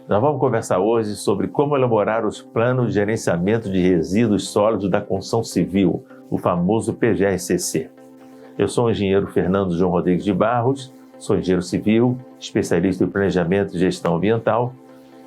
Nós vamos conversar hoje sobre como elaborar os planos de gerenciamento de resíduos sólidos da construção civil, o famoso PGR-CC. Eu sou o engenheiro Fernando João Rodrigues de Barros, sou engenheiro civil, especialista em planejamento e gestão ambiental,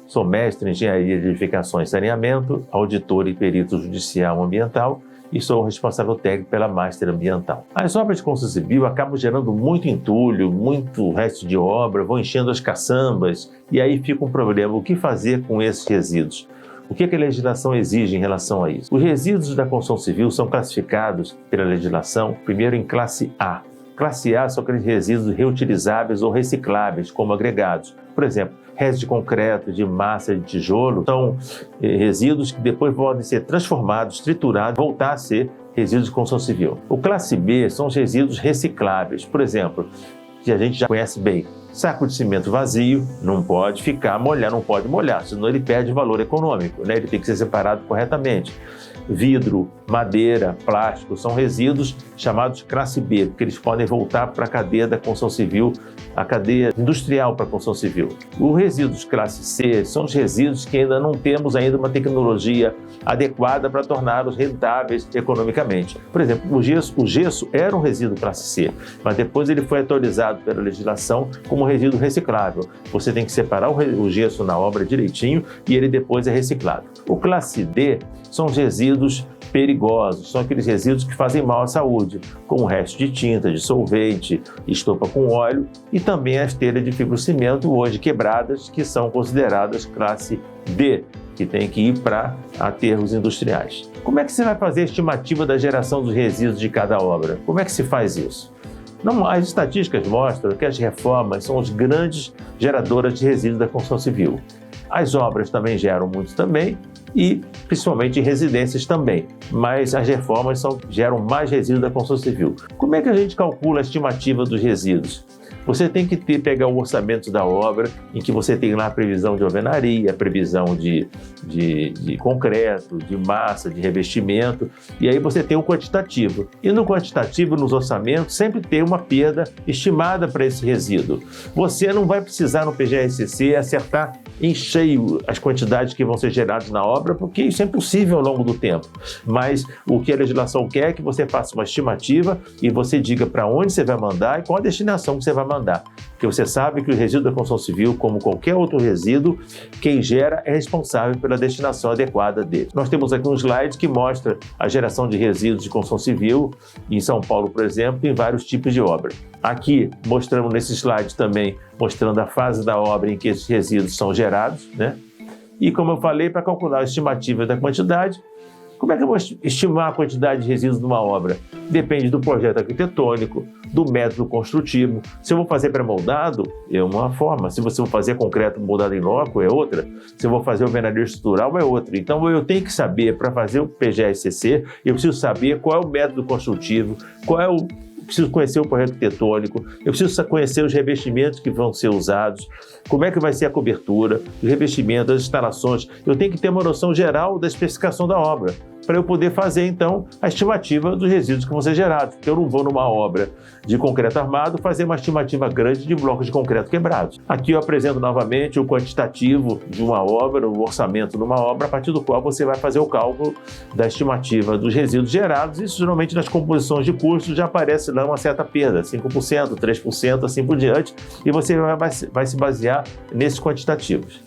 sou mestre em engenharia de edificações e saneamento, auditor e perito judicial ambiental e sou responsável técnico pela Master Ambiental. As obras de construção civil acabam gerando muito entulho, muito resto de obra, vão enchendo as caçambas e aí fica um problema. O que fazer com esses resíduos? O que a legislação exige em relação a isso? Os resíduos da construção civil são classificados pela legislação, primeiro em classe A. Classe A são aqueles resíduos reutilizáveis ou recicláveis, como agregados. Por exemplo, restos de concreto, de massa, de tijolo, são resíduos que depois podem ser transformados, triturados, voltar a ser resíduos de construção civil. O classe B são os resíduos recicláveis. Por exemplo, que a gente já conhece bem, saco de cimento vazio não pode ficar molhar, não pode molhar, senão ele perde valor econômico, né? Ele tem que ser separado corretamente. Vidro, madeira, plástico são resíduos chamados classe B, porque eles podem voltar para a cadeia da construção civil, a cadeia industrial para a construção civil. Os resíduos classe C são os resíduos que ainda não temos ainda uma tecnologia adequada para torná-los rentáveis economicamente. Por exemplo, o gesso era um resíduo classe C, mas depois ele foi atualizado pela legislação como resíduo reciclável. Você tem que separar o gesso na obra direitinho e ele depois é reciclado. O classe D são os resíduos perigosos, são aqueles resíduos que fazem mal à saúde, como resto de tinta, de solvente, estopa com óleo e também as telhas de fibrocimento hoje quebradas, que são consideradas classe D, que tem que ir para aterros industriais. Como é que você vai fazer a estimativa da geração dos resíduos de cada obra? Como é que se faz isso? As estatísticas mostram que as reformas são as grandes geradoras de resíduos da construção civil. As obras também geram muito também, e principalmente em residências também, mas as reformas geram mais resíduos da construção civil. Como é que a gente calcula a estimativa dos resíduos? Você tem que pegar o orçamento da obra, em que você tem lá a previsão de alvenaria, a previsão de concreto, de massa, de revestimento, e aí você tem o quantitativo. E no quantitativo, nos orçamentos, sempre tem uma perda estimada para esse resíduo. Você não vai precisar no PGR-CC acertar em cheio as quantidades que vão ser geradas na obra, porque isso é impossível ao longo do tempo. Mas o que a legislação quer é que você faça uma estimativa e você diga para onde você vai mandar e qual a destinação que você vai mandar. Porque você sabe que o resíduo da construção civil, como qualquer outro resíduo, quem gera é responsável pela destinação adequada dele. Nós temos aqui um slide que mostra a geração de resíduos de construção civil em São Paulo, por exemplo, em vários tipos de obra. Aqui mostramos nesse slide também, mostrando a fase da obra em que esses resíduos são gerados, né? E como eu falei, para calcular a estimativa da quantidade, como é que eu vou estimar a quantidade de resíduos de uma obra? Depende do projeto arquitetônico, do método construtivo. Se eu vou fazer pré-moldado, é uma forma. Se você for fazer concreto moldado em loco, é outra. Se eu vou fazer alvenaria estrutural, é outra. Então eu tenho que saber, para fazer o PGR-CC, eu preciso saber qual é o método construtivo, preciso conhecer o projeto arquitetônico, eu preciso conhecer os revestimentos que vão ser usados, como é que vai ser a cobertura, os revestimentos, as instalações. Eu tenho que ter uma noção geral da especificação da obra, para eu poder fazer, então, a estimativa dos resíduos que vão ser gerados. Porque eu não vou, numa obra de concreto armado, fazer uma estimativa grande de blocos de concreto quebrados. Aqui eu apresento novamente o quantitativo de uma obra, o orçamento de uma obra, a partir do qual você vai fazer o cálculo da estimativa dos resíduos gerados. Isso, geralmente, nas composições de custos, já aparece lá uma certa perda, 5%, 3%, assim por diante, e você vai se basear nesses quantitativos.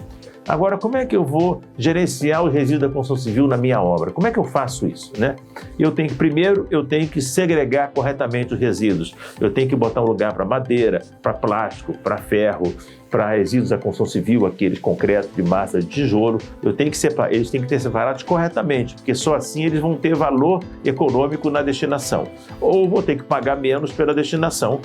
Agora, como é que eu vou gerenciar os resíduos da construção civil na minha obra? Como é que eu faço isso, né? Primeiro, eu tenho que segregar corretamente os resíduos. Eu tenho que botar um lugar para madeira, para plástico, para ferro, para resíduos da construção civil, aqueles concreto, de massa, de tijolo. Eles têm que ser separados corretamente, porque só assim eles vão ter valor econômico na destinação. Ou vou ter que pagar menos pela destinação,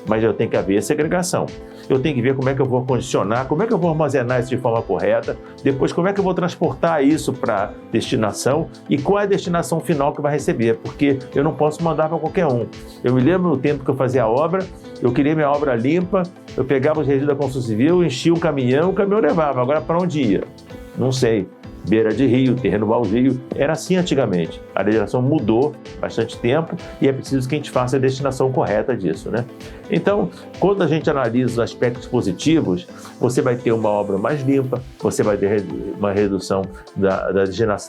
mas eu tenho que haver segregação. Eu tenho que ver como é que eu vou condicionar, como é que eu vou armazenar isso de forma correta, depois como é que eu vou transportar isso para destinação e qual é a destinação final que vai receber, porque eu não posso mandar para qualquer um. Eu me lembro no tempo que eu fazia a obra, eu queria minha obra limpa, eu pegava os resíduos da construção civil, enchia o caminhão levava. Agora, para onde ia? Não sei. Beira de rio, terreno baldio, era assim antigamente. A legislação mudou bastante tempo e é preciso que a gente faça a destinação correta disso, né? Então, quando a gente analisa os aspectos positivos, você vai ter uma obra mais limpa, você vai ter uma redução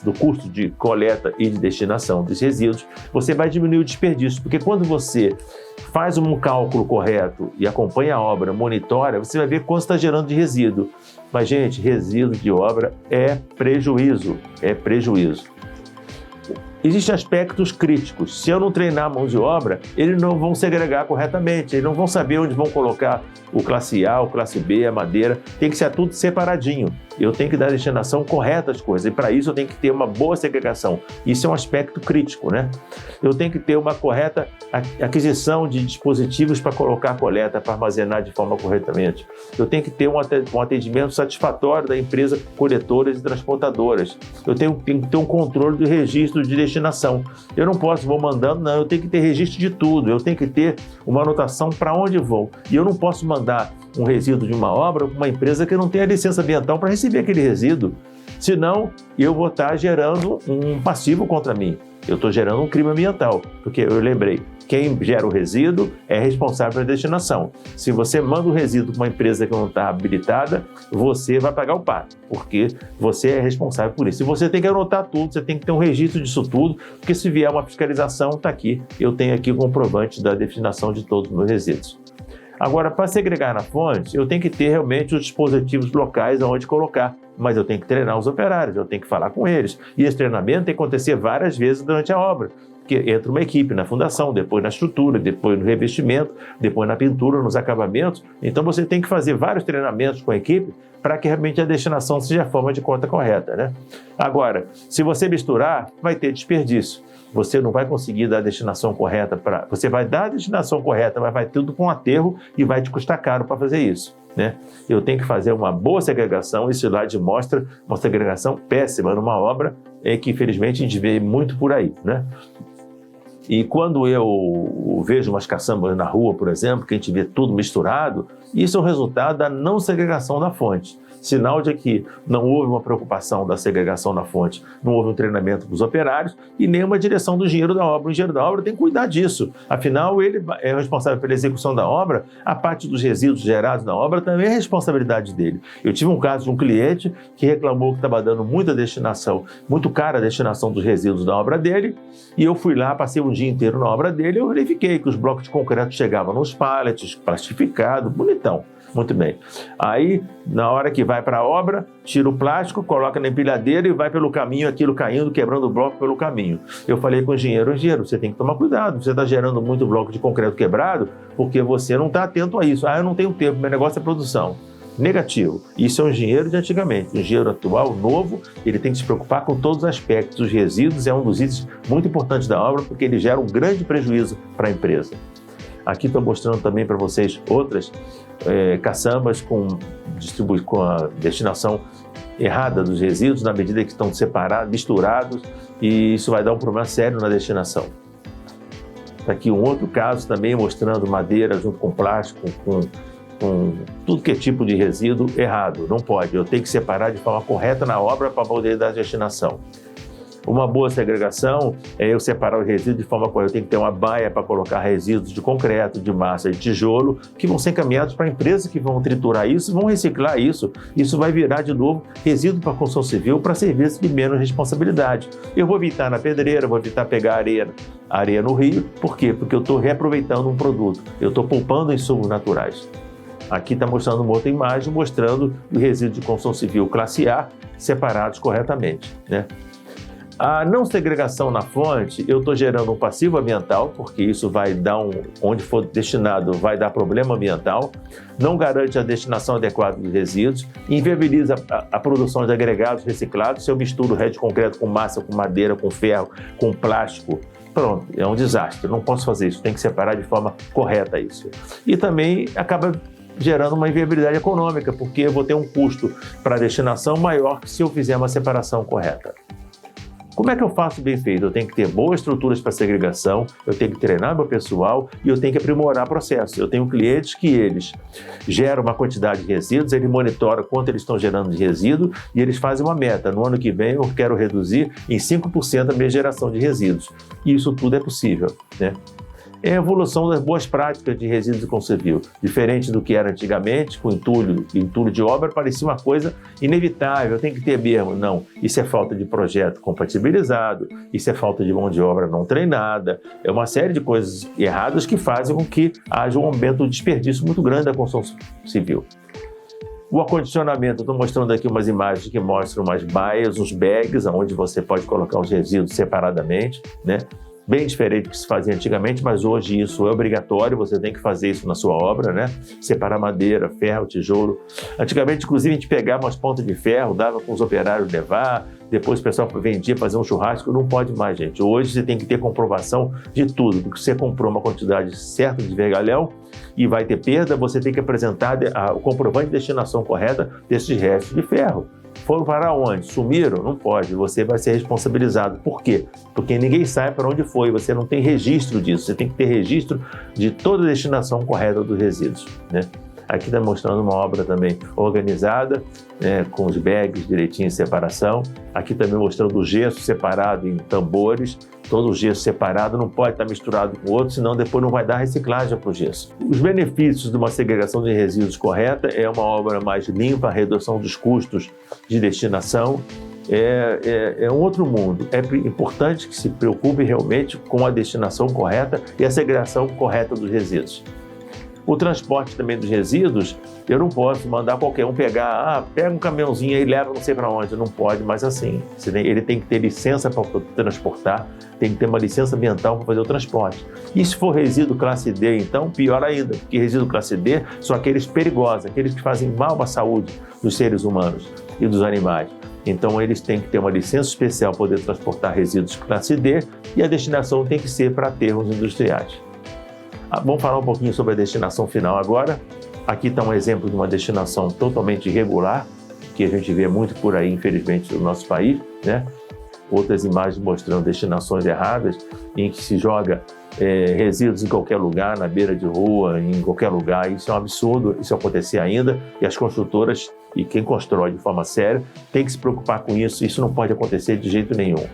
do custo de coleta e de destinação dos resíduos, você vai diminuir o desperdício, porque quando você faz um cálculo correto e acompanha a obra, monitora, você vai ver quanto está gerando de resíduo. Mas, gente, resíduo de obra é prejuízo, Existem aspectos críticos. Se eu não treinar a mão de obra, eles não vão segregar corretamente, eles não vão saber onde vão colocar o classe A, o classe B, a madeira. Tem que ser tudo separadinho. Eu tenho que dar a destinação correta às coisas. E para isso eu tenho que ter uma boa segregação. Isso é um aspecto crítico, né? Eu tenho que ter uma correta aquisição de dispositivos para colocar a coleta, para armazenar de forma corretamente. Eu tenho que ter um atendimento satisfatório da empresa coletoras e transportadoras. Eu tenho que ter um controle do registro de destinação. Eu não vou mandando, não. Eu tenho que ter registro de tudo. Eu tenho que ter uma anotação para onde vou. E eu não posso mandar um resíduo de uma obra para uma empresa que não tem a licença ambiental para receber aquele resíduo. Senão, eu vou estar gerando um passivo contra mim. Eu estou gerando um crime ambiental, porque eu lembrei, quem gera o resíduo é responsável pela destinação. Se você manda o resíduo para uma empresa que não está habilitada, você vai pagar o pato, porque você é responsável por isso. E você tem que anotar tudo, você tem que ter um registro disso tudo, porque se vier uma fiscalização, está aqui. Eu tenho aqui o comprovante da destinação de todos os meus resíduos. Agora, para segregar na fonte, eu tenho que ter realmente os dispositivos locais onde colocar, mas eu tenho que treinar os operários, eu tenho que falar com eles. E esse treinamento tem que acontecer várias vezes durante a obra, porque entra uma equipe na fundação, depois na estrutura, depois no revestimento, depois na pintura, nos acabamentos. Então você tem que fazer vários treinamentos com a equipe para que realmente a destinação seja a forma de conta correta, né? Agora, se você misturar, vai ter desperdício. Você não vai conseguir dar a destinação correta Você vai dar a destinação correta, mas vai tudo com aterro e vai te custar caro para fazer isso, né? Eu tenho que fazer uma boa segregação. Esse slide mostra uma segregação péssima numa obra que, infelizmente, a gente vê muito por aí, né? E quando eu vejo umas caçambas na rua, por exemplo, que a gente vê tudo misturado, isso é o resultado da não segregação da fonte. Sinal de que não houve uma preocupação da segregação na fonte, não houve um treinamento dos operários e nem uma direção do engenheiro da obra. O engenheiro da obra tem que cuidar disso. Afinal, ele é responsável pela execução da obra, a parte dos resíduos gerados na obra também é responsabilidade dele. Eu tive um caso de um cliente que reclamou que estava dando muita destinação, muito cara a destinação dos resíduos da obra dele, e eu fui lá, passei um dia inteiro na obra dele e eu verifiquei que os blocos de concreto chegavam nos pallets, plastificado, bonitão. Muito bem. Aí, na hora que vai para a obra, tira o plástico, coloca na empilhadeira e vai pelo caminho, aquilo caindo, quebrando o bloco pelo caminho. Eu falei com o engenheiro, você tem que tomar cuidado, você está gerando muito bloco de concreto quebrado porque você não está atento a isso. Eu não tenho tempo, meu negócio é produção. Negativo. Isso é um engenheiro de antigamente. O engenheiro atual, novo, ele tem que se preocupar com todos os aspectos. Os resíduos é um dos itens muito importantes da obra porque ele gera um grande prejuízo para a empresa. Aqui estou mostrando também para vocês outras caçambas com a destinação errada dos resíduos, na medida que estão separados, misturados, e isso vai dar um problema sério na destinação. Aqui um outro caso também mostrando madeira junto com plástico, com tudo que é tipo de resíduo errado. Não pode, eu tenho que separar de forma correta na obra para poder dar a destinação. Uma boa segregação é eu separar o resíduo de forma correta. Eu tenho que ter uma baia para colocar resíduos de concreto, de massa, de tijolo, que vão ser encaminhados para empresas que vão triturar isso, vão reciclar isso. Isso vai virar de novo resíduo para a construção civil, para serviços de menos responsabilidade. Eu vou evitar na pedreira, vou evitar pegar areia no rio. Por quê? Porque eu estou reaproveitando um produto, eu estou poupando insumos naturais. Aqui está mostrando uma outra imagem, mostrando o resíduo de construção civil classe A separados corretamente, né? A não segregação na fonte, eu estou gerando um passivo ambiental, porque isso vai dar onde for destinado, vai dar problema ambiental, não garante a destinação adequada dos resíduos, inviabiliza a produção de agregados reciclados. Se eu misturo rédio de concreto com massa, com madeira, com ferro, com plástico, pronto, é um desastre. Eu não posso fazer isso, tem que separar de forma correta isso. E também acaba gerando uma inviabilidade econômica, porque eu vou ter um custo para a destinação maior que se eu fizer uma separação correta. Como é que eu faço bem feito? Eu tenho que ter boas estruturas para segregação, eu tenho que treinar meu pessoal e eu tenho que aprimorar o processo. Eu tenho clientes que eles geram uma quantidade de resíduos, eles monitoram quanto eles estão gerando de resíduo e eles fazem uma meta. No ano que vem eu quero reduzir em 5% a minha geração de resíduos. E isso tudo é possível, né? é a evolução das boas práticas de resíduos de construção civil. Diferente do que era antigamente, com entulho de obra, parecia uma coisa inevitável, tem que ter mesmo. Não, isso é falta de projeto compatibilizado, isso é falta de mão de obra não treinada, é uma série de coisas erradas que fazem com que haja um aumento de desperdício muito grande da construção civil. O acondicionamento, estou mostrando aqui umas imagens que mostram umas baias, uns bags, onde você pode colocar os resíduos separadamente, né? Bem diferente do que se fazia antigamente, mas hoje isso é obrigatório, você tem que fazer isso na sua obra, né? Separar madeira, ferro, tijolo. Antigamente, inclusive, a gente pegava umas pontas de ferro, dava para os operários levar, depois o pessoal vendia, fazer um churrasco, não pode mais, gente. Hoje você tem que ter comprovação de tudo, porque você comprou uma quantidade certa de vergalhão e vai ter perda, você tem que apresentar o comprovante de destinação correta desses restos de ferro. Foram para onde? Sumiram? Não pode, você vai ser responsabilizado. Por quê? Porque ninguém sabe para onde foi, você não tem registro disso, você tem que ter registro de toda a destinação correta dos resíduos, né? Aqui está mostrando uma obra também organizada, né, com os bags direitinho em separação. Aqui também mostrando o gesso separado em tambores. Todo o gesso separado não pode estar misturado com o outro, senão depois não vai dar reciclagem para o gesso. Os benefícios de uma segregação de resíduos correta é uma obra mais limpa, a redução dos custos de destinação. É um outro mundo. É importante que se preocupe realmente com a destinação correta e a segregação correta dos resíduos. O transporte também dos resíduos, eu não posso mandar qualquer um pegar, pega um caminhãozinho e leva não sei para onde, não pode mais assim. Ele tem que ter licença para transportar, tem que ter uma licença ambiental para fazer o transporte. E se for resíduo classe D, então, pior ainda, porque resíduo classe D são aqueles perigosos, aqueles que fazem mal à saúde dos seres humanos e dos animais. Então, eles têm que ter uma licença especial para poder transportar resíduos classe D e a destinação tem que ser para aterros industriais. Vamos falar um pouquinho sobre a destinação final agora. Aqui está um exemplo de uma destinação totalmente irregular, que a gente vê muito por aí, infelizmente, no nosso país, né? Outras imagens mostrando destinações erradas, em que se joga resíduos em qualquer lugar, na beira de rua, em qualquer lugar. Isso é um absurdo, isso acontecer ainda, e as construtoras e quem constrói de forma séria tem que se preocupar com isso, isso não pode acontecer de jeito nenhum.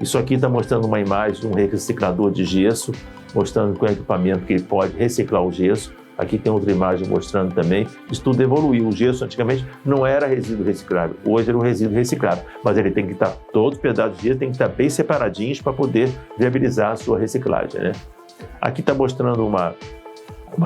Isso aqui está mostrando uma imagem de um reciclador de gesso, mostrando com o equipamento que ele pode reciclar o gesso. Aqui tem outra imagem mostrando também. Isso tudo evoluiu. O gesso antigamente não era resíduo reciclável, hoje era um resíduo reciclável. Mas ele tem que estar, todos os pedaços de gesso tem que estar bem separadinhos para poder viabilizar a sua reciclagem, né? Aqui está mostrando uma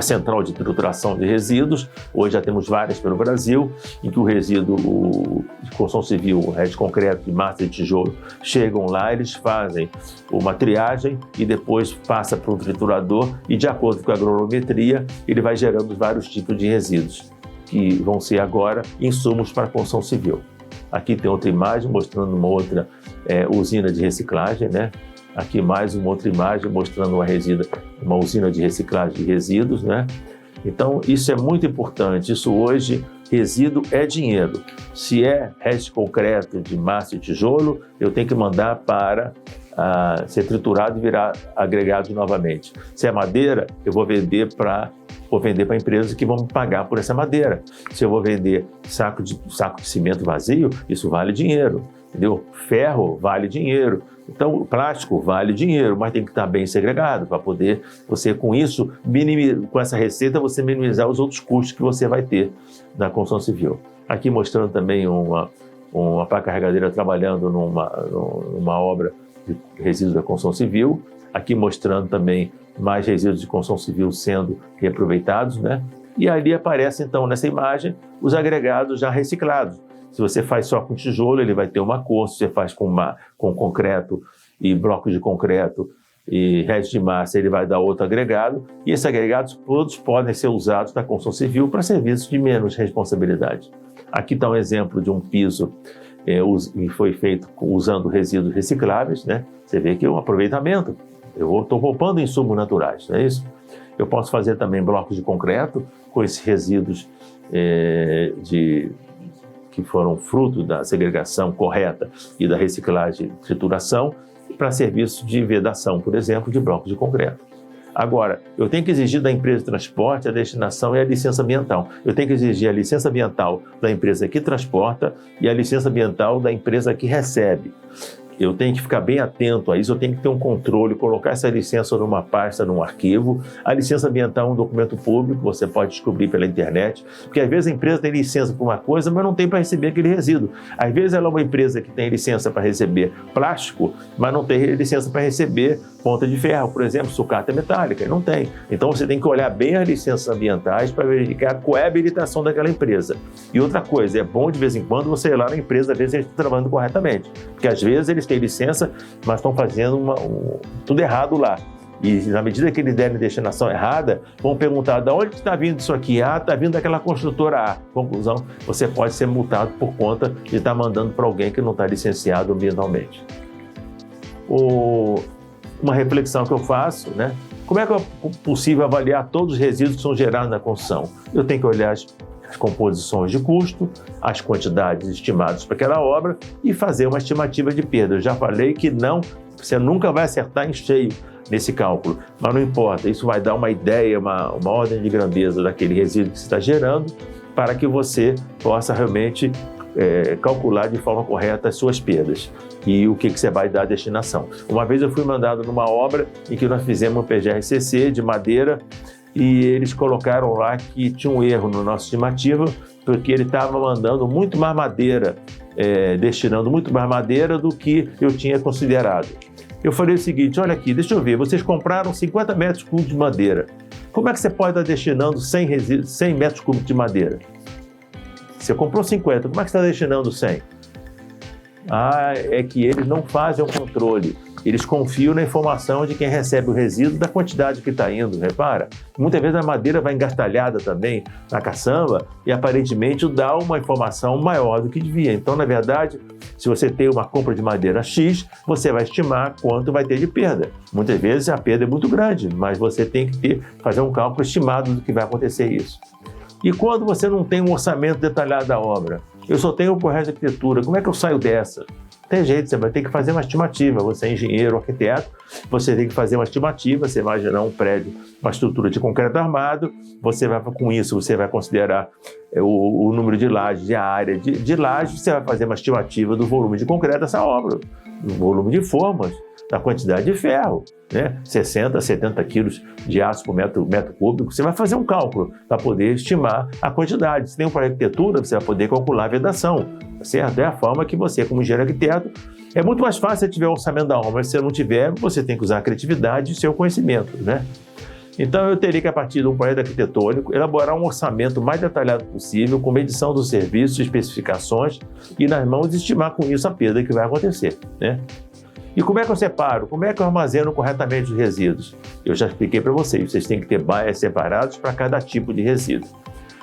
central de trituração de resíduos. Hoje já temos várias pelo Brasil, em que o resíduo de construção civil, o resto de concreto, de massa e tijolo, chegam lá, eles fazem uma triagem e depois passa para um triturador e, de acordo com a granulometria, ele vai gerando vários tipos de resíduos, que vão ser agora insumos para a construção civil. Aqui tem outra imagem mostrando uma outra usina de reciclagem, né? Aqui mais uma outra imagem mostrando uma usina de reciclagem de resíduos, né? Então, isso é muito importante. Isso hoje, resíduo é dinheiro. Se é resto de concreto, de massa e tijolo, eu tenho que mandar para ser triturado e virar agregado novamente. Se é madeira, eu vou vender para empresas que vão me pagar por essa madeira. Se eu vou vender saco de cimento vazio, isso vale dinheiro, entendeu? Ferro vale dinheiro. Então, o plástico vale dinheiro, mas tem que estar bem segregado para poder você, com isso, com essa receita, você minimizar os outros custos que você vai ter na construção civil. Aqui mostrando também uma pá carregadeira trabalhando numa obra de resíduos da construção civil. Aqui mostrando também mais resíduos de construção civil sendo reaproveitados, né? E ali aparece, então, nessa imagem, os agregados já reciclados. Se você faz só com tijolo, ele vai ter uma cor. Se você faz com concreto e blocos de concreto e resto de massa, ele vai dar outro agregado. E esses agregados todos podem ser usados na construção civil para serviços de menos responsabilidade. Aqui está um exemplo de um piso que foi feito usando resíduos recicláveis, né? Você vê que é um aproveitamento. Eu estou poupando insumos naturais, não é isso? Eu posso fazer também blocos de concreto com esses resíduos que foram fruto da segregação correta e da reciclagem e trituração para serviços de vedação, por exemplo, de blocos de concreto. Agora, eu tenho que exigir da empresa de transporte a destinação e a licença ambiental. Eu tenho que exigir a licença ambiental da empresa que transporta e a licença ambiental da empresa que recebe. eu tenho que ficar bem atento a isso, eu tenho que ter um controle, colocar essa licença numa pasta, num arquivo. A licença ambiental é um documento público, você pode descobrir pela internet, porque às vezes a empresa tem licença para uma coisa, mas não tem para receber aquele resíduo. Às vezes ela é uma empresa que tem licença para receber plástico, mas não tem licença para receber ponta de ferro, por exemplo, sucata metálica, não tem. Então você tem que olhar bem as licenças ambientais para verificar qual é a habilitação daquela empresa. E outra coisa, é bom de vez em quando você ir lá na empresa ver se eles estão trabalhando corretamente, porque às vezes eles têm licença, mas estão fazendo tudo errado lá. E na medida que eles derem destinação errada, vão perguntar de onde está vindo isso aqui? Ah, está vindo daquela construtora A. Conclusão, você pode ser multado por conta de estar mandando para alguém que não está licenciado ambientalmente. Uma reflexão que eu faço, né? Como é que é possível avaliar todos os resíduos que são gerados na construção? Eu tenho que olhar as composições de custo, as quantidades estimadas para aquela obra e fazer uma estimativa de perda. Eu já falei que você nunca vai acertar em cheio nesse cálculo, mas não importa, isso vai dar uma ideia, uma ordem de grandeza daquele resíduo que você está gerando para que você possa realmente calcular de forma correta as suas perdas e o que você vai dar a destinação. Uma vez eu fui mandado numa obra em que nós fizemos um PGR-CC de madeira e eles colocaram lá que tinha um erro no nosso estimativa, porque ele estava mandando muito mais madeira, destinando muito mais madeira do que eu tinha considerado. Eu falei o seguinte, olha aqui, deixa eu ver, vocês compraram 50 metros cúbicos de madeira. Como é que você pode estar destinando 100 metros cúbicos de madeira? Você comprou 50, como é que você está destinando 100? Ah, é que eles não fazem o controle. Eles confiam na informação de quem recebe o resíduo da quantidade que está indo, repara? Muitas vezes a madeira vai engastalhada também na caçamba e aparentemente dá uma informação maior do que devia. Então, na verdade, se você tem uma compra de madeira X, você vai estimar quanto vai ter de perda. Muitas vezes a perda é muito grande, mas você tem que fazer um cálculo estimado do que vai acontecer isso. E quando você não tem um orçamento detalhado da obra? Eu só tenho o projeto de arquitetura, como é que eu saio dessa? Tem jeito, você vai ter que fazer uma estimativa. Você é engenheiro, arquiteto, você tem que fazer uma estimativa. Você imaginar um prédio, uma estrutura de concreto armado, com isso você vai considerar o número de lajes e a área de lajes, você vai fazer uma estimativa do volume de concreto dessa obra, do volume de formas, da quantidade de ferro, né? 60, 70 quilos de aço por metro cúbico, você vai fazer um cálculo para poder estimar a quantidade. Se tem um projeto de arquitetura, você vai poder calcular a vedação, certo? É a forma que você, como engenheiro arquiteto, é muito mais fácil se tiver o orçamento da obra, mas se você não tiver, você tem que usar a criatividade e seu conhecimento, né? Então, eu teria que, a partir de um projeto arquitetônico, elaborar um orçamento mais detalhado possível, com medição dos serviços, especificações, e nas mãos estimar com isso a perda que vai acontecer, né? E como é que eu separo? Como é que eu armazeno corretamente os resíduos? Eu já expliquei para vocês têm que ter baias separados para cada tipo de resíduo.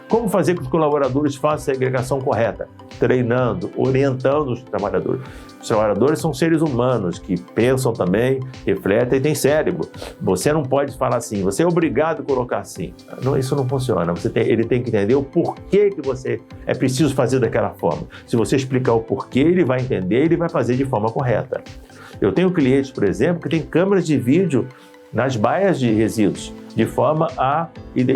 Como fazer com que os colaboradores façam a segregação correta? Treinando, orientando os trabalhadores. Os trabalhadores são seres humanos que pensam também, refletem e têm cérebro. Você não pode falar assim, você é obrigado a colocar assim. Não, isso não funciona. Ele tem que entender o porquê que você é preciso fazer daquela forma. Se você explicar o porquê, ele vai entender e ele vai fazer de forma correta. Eu tenho clientes, por exemplo, que têm câmeras de vídeo nas baias de resíduos, de forma a...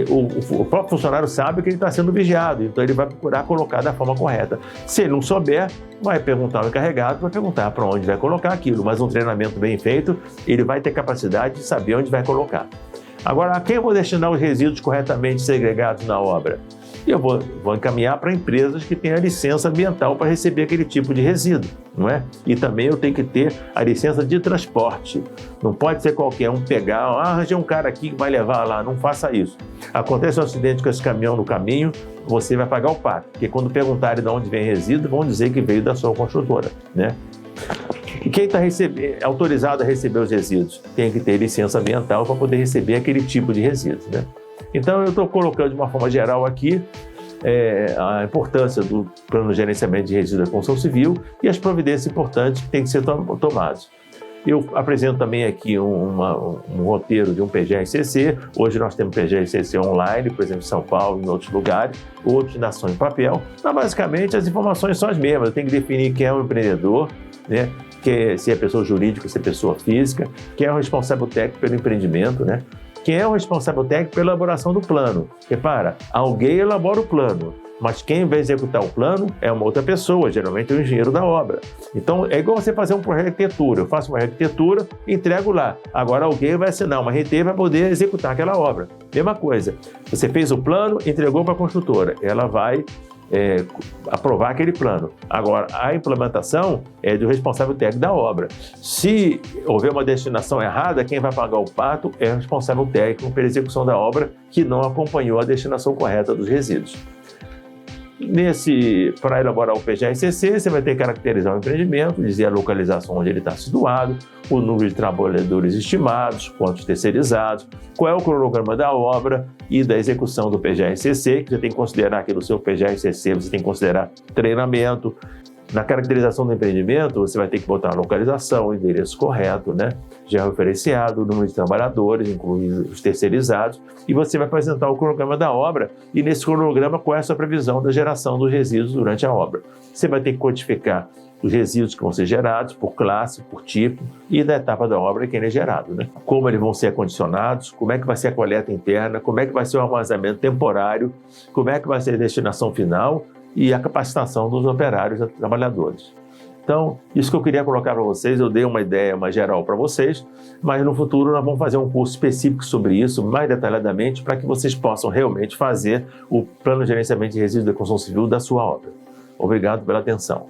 O próprio funcionário sabe que ele está sendo vigiado, então ele vai procurar colocar da forma correta. Se ele não souber, vai perguntar ao encarregado, vai perguntar para onde vai colocar aquilo, mas um treinamento bem feito, ele vai ter capacidade de saber onde vai colocar. Agora, a quem eu vou destinar os resíduos corretamente segregados na obra? Eu vou encaminhar para empresas que têm a licença ambiental para receber aquele tipo de resíduo, não é? E também eu tenho que ter a licença de transporte. Não pode ser qualquer um pegar, arranjei um cara aqui que vai levar lá, não faça isso. Acontece um acidente com esse caminhão no caminho, você vai pagar o pato, porque quando perguntarem de onde vem resíduo, vão dizer que veio da sua construtora, né? E quem está autorizado a receber os resíduos tem que ter licença ambiental para poder receber aquele tipo de resíduo, né? Então, eu estou colocando de uma forma geral aqui a importância do plano de gerenciamento de resíduos da construção civil e as providências importantes que têm que ser tomadas. Eu apresento também aqui um roteiro de um PGR-CC. Hoje nós temos PGR-CC online, por exemplo, em São Paulo, em outros lugares, outros ainda são em papel. Mas, basicamente, as informações são as mesmas. Eu tenho que definir quem é o empreendedor, né? Se é pessoa jurídica, se é pessoa física, quem é o responsável técnico pelo empreendimento, né? Quem é o responsável técnico pela elaboração do plano? Repara, alguém elabora o plano. mas quem vai executar o plano é uma outra pessoa, geralmente é o engenheiro da obra. Então, é igual você fazer um projeto de arquitetura. Eu faço uma arquitetura, entrego lá. Agora alguém vai assinar uma RT para poder executar aquela obra. Mesma coisa. Você fez o plano, entregou para a construtora. Ela vai aprovar aquele plano. Agora, a implementação é do responsável técnico da obra. Se houver uma destinação errada, quem vai pagar o pato é o responsável técnico pela execução da obra que não acompanhou a destinação correta dos resíduos. Para elaborar o PGR-CC, você vai ter que caracterizar o empreendimento, dizer a localização onde ele está situado, o número de trabalhadores estimados, quantos terceirizados, qual é o cronograma da obra e da execução do PGR-CC, que você tem que considerar que no seu PGR-CC você tem que considerar treinamento. Na caracterização do empreendimento, você vai ter que botar a localização, o endereço correto, né? Georreferenciado, o número de trabalhadores, incluindo os terceirizados, e você vai apresentar o cronograma da obra, e nesse cronograma qual é a sua previsão da geração dos resíduos durante a obra. Você vai ter que codificar os resíduos que vão ser gerados por classe, por tipo e da etapa da obra que ele é gerado, né? Como eles vão ser acondicionados, como é que vai ser a coleta interna, como é que vai ser o armazenamento temporário, como é que vai ser a destinação final e a capacitação dos operários e trabalhadores. Então, isso que eu queria colocar para vocês, eu dei uma ideia mais geral para vocês, mas no futuro nós vamos fazer um curso específico sobre isso, mais detalhadamente, para que vocês possam realmente fazer o plano de gerenciamento de resíduos da construção civil da sua obra. Obrigado pela atenção.